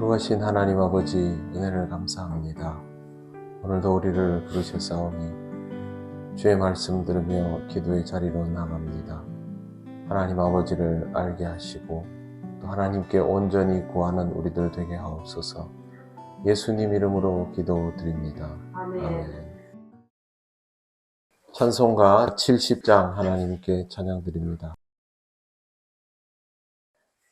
거룩하신 하나님 아버지, 은혜를 감사합니다. 오늘도 우리를 부르셨사오니 주의 말씀 들으며 기도의 자리로 나갑니다. 하나님 아버지를 알게 하시고 또 하나님께 온전히 구하는 우리들 되게 하옵소서. 예수님 이름으로 기도드립니다. 아멘. 찬송가 70장 하나님께 찬양드립니다.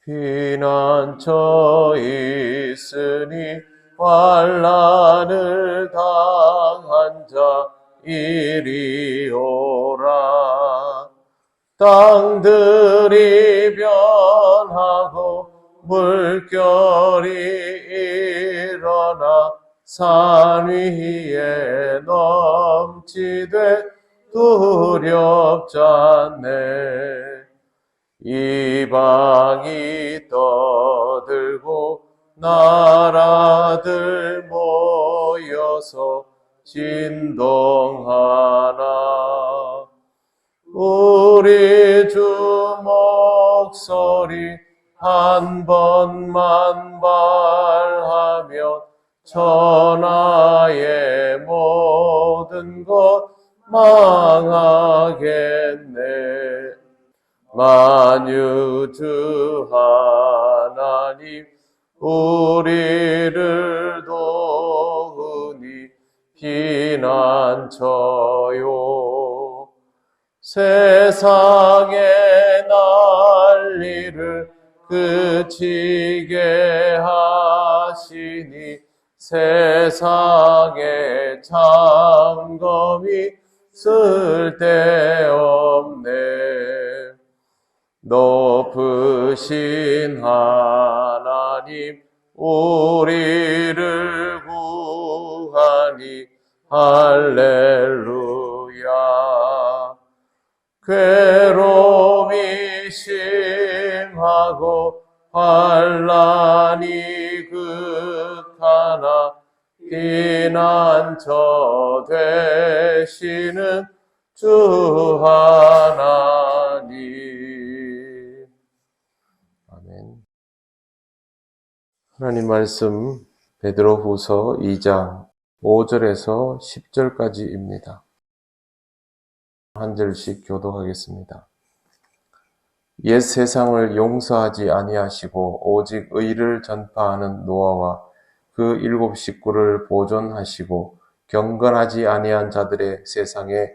피난처 있으니 환난을 당한 자 이리 오라. 땅들이 변하고 물결이 일어나 산 위에 넘치되 두렵지 않네. 이방이 떠들고 나라들 모여서 진동하나. 우리 주 목소리 한 번만 말하면 천하의 모든 것 망하겠네. 만유주 하나님 우리를 도우니 피난처요. 세상의 난리를 그치게 하시니 세상의 잠검이 쓸데없네. 높으신 하나님 우리를 구하니 할렐루야. 괴로움이 심하고 환난이 극하나 피난처 되시는 주 하나님. 아멘. 하나님 말씀 베드로후서 2장 5절에서 10절까지입니다. 한 절씩 교독하겠습니다. 옛 세상을 용서하지 아니하시고 오직 의를 전파하는 노아와 그 7 식구를 보존하시고 경건하지 아니한 자들의 세상에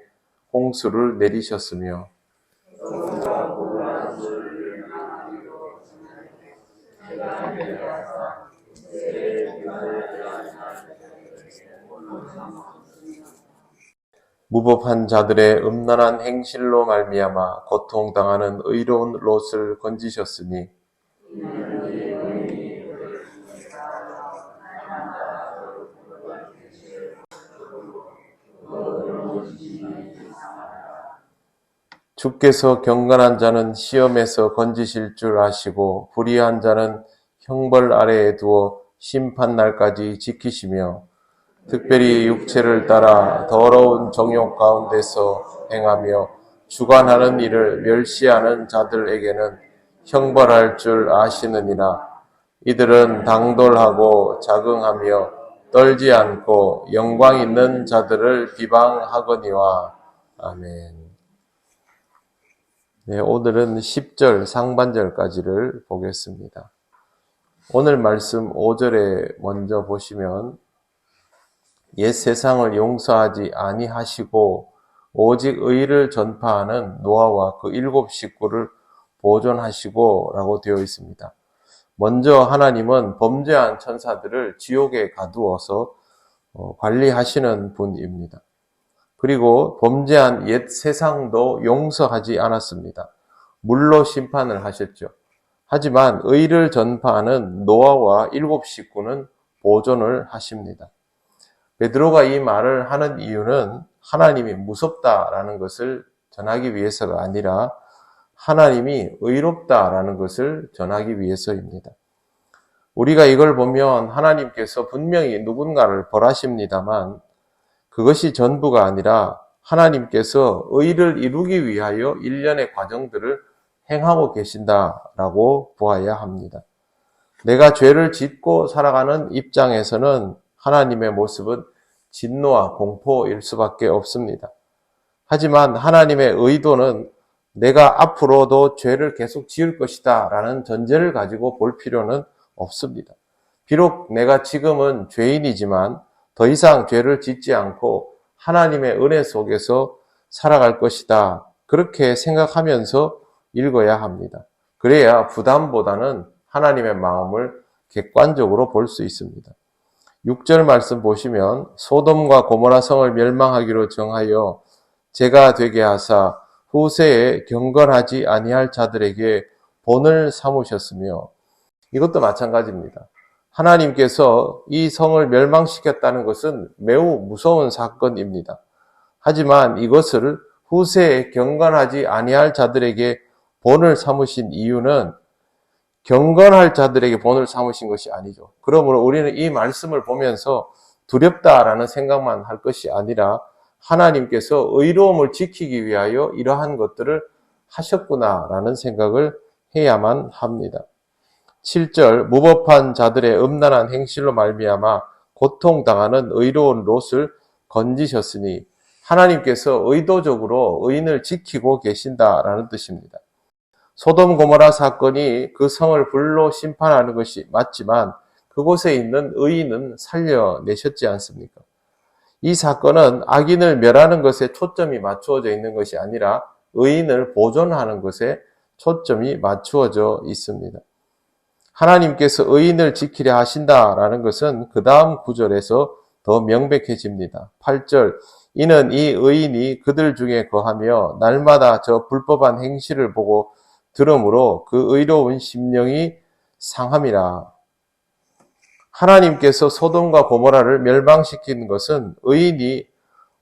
홍수를 내리셨으며 무법한 자들의 음란한 행실로 말미암아 고통당하는 의로운 롯을 건지셨으니 주께서 경건한 자는 시험에서 건지실 줄 아시고 불의한 자는 형벌 아래에 두어 심판날까지 지키시며 특별히 육체를 따라 더러운 정욕 가운데서 행하며 주관하는 일을 멸시하는 자들에게는 형벌할 줄 아시느니라. 이들은 당돌하고 자긍하며 떨지 않고 영광 있는 자들을 비방하거니와. 아멘. 네, 오늘은 10절 상반절까지를 보겠습니다. 오늘 말씀 5절에 먼저 보시면 옛 세상을 용서하지 아니하시고 오직 의를 전파하는 노아와 그 7 식구를 보존하시고 라고 되어 있습니다. 먼저 하나님은 범죄한 천사들을 지옥에 가두어서 관리하시는 분입니다. 그리고 범죄한 옛 세상도 용서하지 않았습니다. 물로 심판을 하셨죠. 하지만 의를 전파하는 노아와 7 식구는 보존을 하십니다. 베드로가 이 말을 하는 이유는 하나님이 무섭다라는 것을 전하기 위해서가 아니라 하나님이 의롭다라는 것을 전하기 위해서입니다. 우리가 이걸 보면 하나님께서 분명히 누군가를 벌하십니다만 그것이 전부가 아니라 하나님께서 의를 이루기 위하여 일련의 과정들을 행하고 계신다라고 보아야 합니다. 내가 죄를 짓고 살아가는 입장에서는 하나님의 모습은 진노와 공포일 수밖에 없습니다. 하지만 하나님의 의도는 내가 앞으로도 죄를 계속 지을 것이다 라는 전제를 가지고 볼 필요는 없습니다. 비록 내가 지금은 죄인이지만 더 이상 죄를 짓지 않고 하나님의 은혜 속에서 살아갈 것이다. 그렇게 생각하면서 읽어야 합니다. 그래야 부담보다는 하나님의 마음을 객관적으로 볼 수 있습니다. 6절 말씀 보시면 소돔과 고모라 성을 멸망하기로 정하여 재가 되게 하사 후세에 경건하지 아니할 자들에게 본을 삼으셨으며, 이것도 마찬가지입니다. 하나님께서 이 성을 멸망시켰다는 것은 매우 무서운 사건입니다. 하지만 이것을 후세에 경건하지 아니할 자들에게 본을 삼으신 이유는 경건할 자들에게 본을 삼으신 것이 아니죠. 그러므로 우리는 이 말씀을 보면서 두렵다라는 생각만 할 것이 아니라 하나님께서 의로움을 지키기 위하여 이러한 것들을 하셨구나라는 생각을 해야만 합니다. 7절 무법한 자들의 음란한 행실로 말미암아 고통당하는 의로운 롯을 건지셨으니, 하나님께서 의도적으로 의인을 지키고 계신다라는 뜻입니다. 소돔 고모라 사건이 그 성을 불로 심판하는 것이 맞지만 그곳에 있는 의인은 살려내셨지 않습니까? 이 사건은 악인을 멸하는 것에 초점이 맞추어져 있는 것이 아니라 의인을 보존하는 것에 초점이 맞추어져 있습니다. 하나님께서 의인을 지키려 하신다라는 것은 그 다음 구절에서 더 명백해집니다. 8절 이는 이 의인이 그들 중에 거하며 날마다 저 불법한 행실을 보고 들으므로 그 의로운 심령이 상함이라. 하나님께서 소돔과 고모라를 멸망시킨 것은 의인이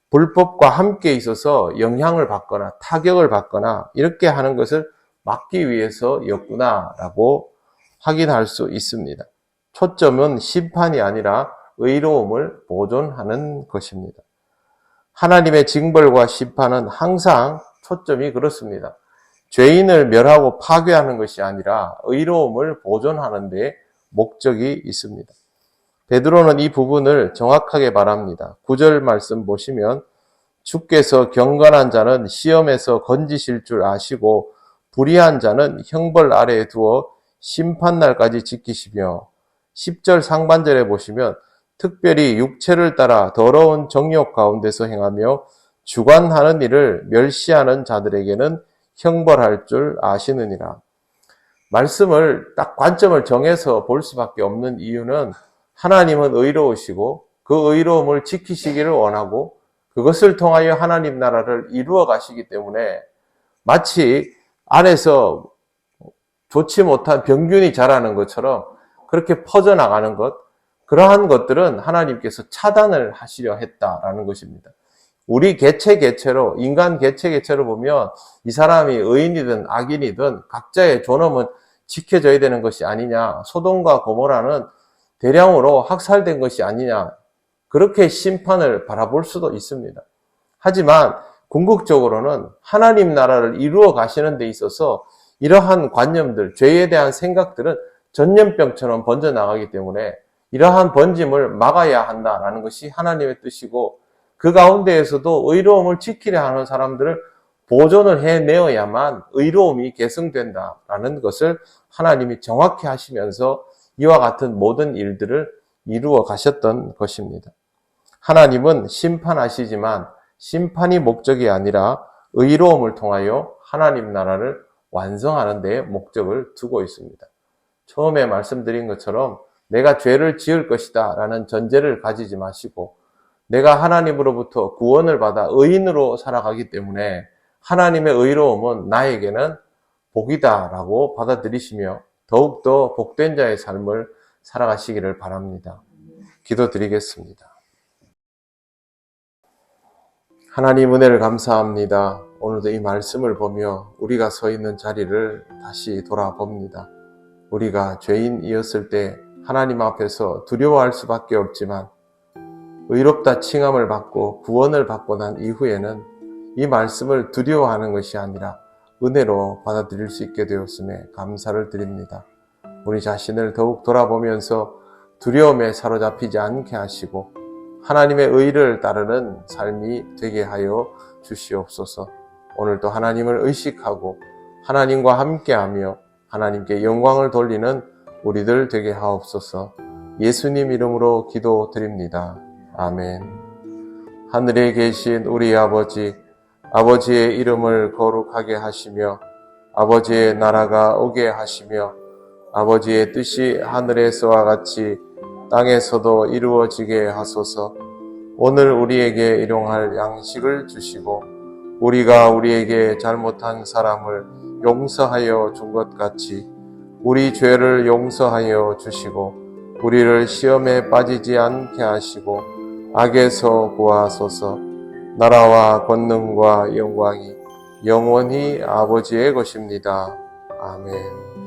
불법과 함께 있어서 영향을 받거나 타격을 받거나 이렇게 하는 것을 막기 위해서였구나라고 확인할 수 있습니다. 초점은 심판이 아니라 의로움을 보존하는 것입니다. 하나님의 징벌과 심판은 항상 초점이 그렇습니다. 죄인을 멸하고 파괴하는 것이 아니라 의로움을 보존하는 데 목적이 있습니다. 베드로는 이 부분을 정확하게 말합니다. 9절 말씀 보시면 주께서 경건한 자는 시험에서 건지실 줄 아시고 불의한 자는 형벌 아래에 두어 심판날까지 지키시며, 10절 상반절에 보시면 특별히 육체를 따라 더러운 정욕 가운데서 행하며 주관하는 일을 멸시하는 자들에게는 형벌할 줄 아시느니라. 말씀을 딱 관점을 정해서 볼 수밖에 없는 이유는 하나님은 의로우시고 그 의로움을 지키시기를 원하고 그것을 통하여 하나님 나라를 이루어 가시기 때문에 마치 안에서 좋지 못한 병균이 자라는 것처럼 그렇게 퍼져나가는 것, 그러한 것들은 하나님께서 차단을 하시려 했다라는 것입니다. 우리 개체로, 인간 개체로 보면 이 사람이 의인이든 악인이든 각자의 존엄은 지켜져야 되는 것이 아니냐, 소돔과 고모라는 대량으로 학살된 것이 아니냐, 그렇게 심판을 바라볼 수도 있습니다. 하지만 궁극적으로는 하나님 나라를 이루어 가시는 데 있어서 이러한 관념들, 죄에 대한 생각들은 전염병처럼 번져나가기 때문에 이러한 번짐을 막아야 한다라는 것이 하나님의 뜻이고, 그 가운데에서도 의로움을 지키려 하는 사람들을 보존을 해내어야만 의로움이 계승된다라는 것을 하나님이 정확히 하시면서 이와 같은 모든 일들을 이루어 가셨던 것입니다. 하나님은 심판하시지만 심판이 목적이 아니라 의로움을 통하여 하나님 나라를 완성하는 데 목적을 두고 있습니다. 처음에 말씀드린 것처럼 내가 죄를 지을 것이다 라는 전제를 가지지 마시고, 내가 하나님으로부터 구원을 받아 의인으로 살아가기 때문에 하나님의 의로움은 나에게는 복이다 라고 받아들이시며 더욱더 복된 자의 삶을 살아가시기를 바랍니다. 기도드리겠습니다. 하나님 은혜를 감사합니다. 오늘도 이 말씀을 보며 우리가 서 있는 자리를 다시 돌아봅니다. 우리가 죄인이었을 때 하나님 앞에서 두려워할 수밖에 없지만 의롭다 칭함을 받고 구원을 받고 난 이후에는 이 말씀을 두려워하는 것이 아니라 은혜로 받아들일 수 있게 되었음에 감사를 드립니다. 우리 자신을 더욱 돌아보면서 두려움에 사로잡히지 않게 하시고 하나님의 의를 따르는 삶이 되게 하여 주시옵소서. 오늘도 하나님을 의식하고 하나님과 함께하며 하나님께 영광을 돌리는 우리들 되게 하옵소서. 예수님 이름으로 기도드립니다. 아멘. 하늘에 계신 우리 아버지, 아버지의 이름을 거룩하게 하시며 아버지의 나라가 오게 하시며 아버지의 뜻이 하늘에서와 같이 땅에서도 이루어지게 하소서. 오늘 우리에게 일용할 양식을 주시고 우리가 우리에게 잘못한 사람을 용서하여 준 것 같이 우리 죄를 용서하여 주시고 우리를 시험에 빠지지 않게 하시고 악에서 구하소서. 나라와 권능과 영광이 영원히 아버지의 것입니다. 아멘.